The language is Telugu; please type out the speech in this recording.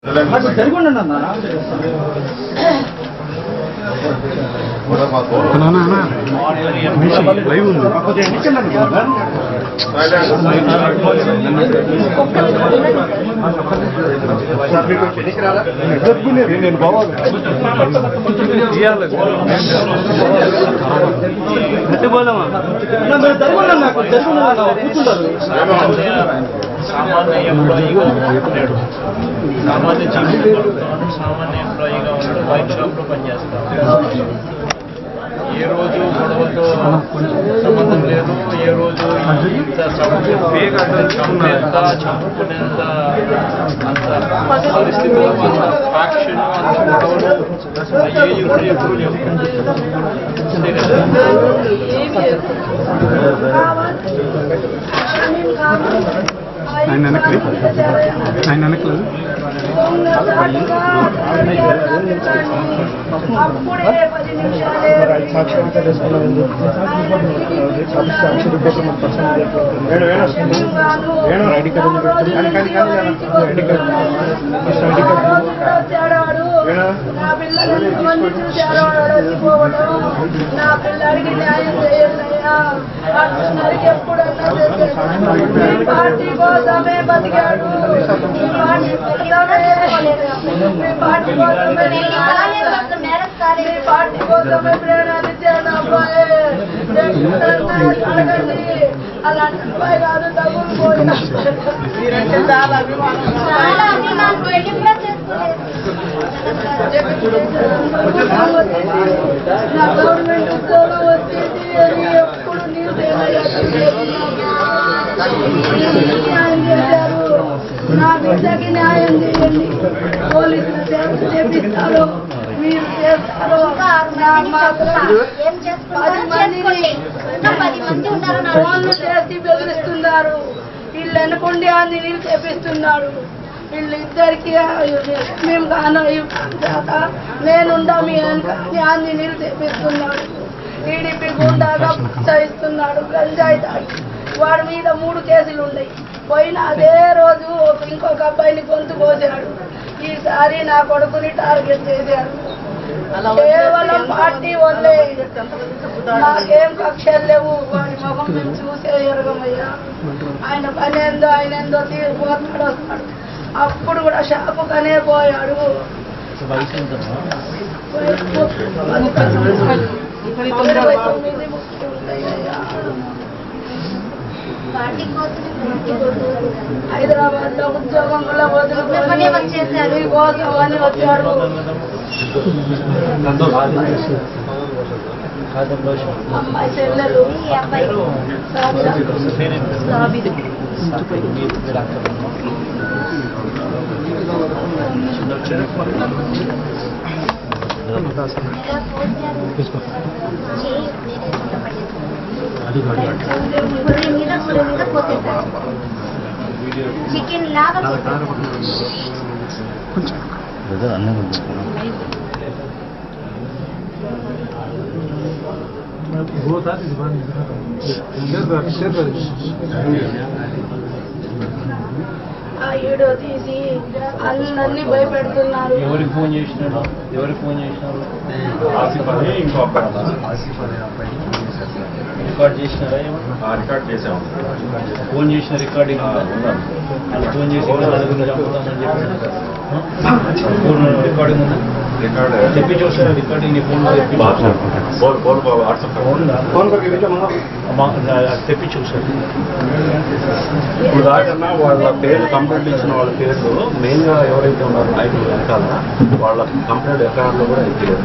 లైవ్ ఉంది. నేను బావాలి సామాన్య ఎంప్లాయీగా ఉన్నాడు. సామాన్య జీవితంలో సామాన్య ఎంప్లాయీగా ఉన్నాడు. వైన్ షాప్లో పనిచేస్తాడు. ఏ రోజు గొడవతో సంబంధం లేదు. ఏ రోజు ఇంత చంపేంత చంపుకునేంత అంత పరిస్థితులు, అంత ఫ్యాక్షన్, అంత గొడవలు ఏ కూడా ఎప్పుడు లేవు. అంతే కదా. ఆయన వెనక్లేదు. నా పిల్లలకి న్యాయం చేయాలయ్యా. ఎప్పుడన్నా పార్టీ కోసమే బతికాడు. పార్టీ కోసమే ప్రేరణించాడు అబ్బాయి. అడగండి, అలాంటి అబ్బాయి కాదు. డబ్బులు పోయినా చాలా అభిమానం. నా గవర్నమెంట్ ఉద్యోగం వచ్చేసి ఎప్పుడు న్యాయం చేశారు. నా బిడ్డకి న్యాయం చేయండి. పోలీసులు చేపిస్తారు, మీరు చేస్తారు. ఫోన్లు చేసి బెదిరిస్తున్నారు. వీళ్ళు అనుకుండి అన్ని నీళ్ళు చేపిస్తున్నాడు. వీళ్ళిద్దరికి మేము కాను నేనుండా మీ అన్ని నీళ్ళు చేపిస్తున్నాడు. టీడీపీ గుండాగా ప్రోత్సహిస్తున్నాడు. గంజాయి తాగి వాడి మీద 3 కేసులు ఉన్నాయి. పోయిన అదే రోజు ఇంకొక అబ్బాయిని గొంతు కోసాడు. ఈసారి నా కొడుకుని టార్గెట్ చేశాడు. కేవలం పార్టీ వల్లే. నాకేం కక్షలు లేవు. వాడి ముఖం మేము చూసే ఎరగమయ్యా. ఆయన పని ఏందో ఆయన ఏందో తీరిపోతాడు, వస్తాడు. అప్పుడు కూడా షాపుకనే పోయాడు. హైదరాబాద్ లో ఉద్యోగం కూడా వదులుకొని వచ్చేసారు. కోసం అని వచ్చాడు. అమ్మాయి చెల్లెలు చికెన్ లాగా ఆ వీడియో తీసి అందరినీ భయపెడుతున్నారు. ఎవరికి ఫోన్ చేసినారు? రికార్డ్ చేసినారా? రికార్డ్ చేసాము. ఫోన్ చేసిన రికార్డింగ్ వాళ్ళు ఫోన్ చేసి చంపుతామని చెప్పి రికార్డింగ్ ఉందా? చెప్పి చూసారా రికార్డింగ్? నీ ఫోన్ తెప్పి చూసారు. ఇప్పుడు దాకన్నా వాళ్ళ పేర్లు కంప్లైంట్ ఇచ్చిన వాళ్ళ పేర్లు మెయిన్గా ఎవరైతే ఉన్నారో నాయకులు వెనకాల వాళ్ళ కంప్లైంట్ ఎఫ్ఐఆర్లో కూడా ఎక్కిలేదు.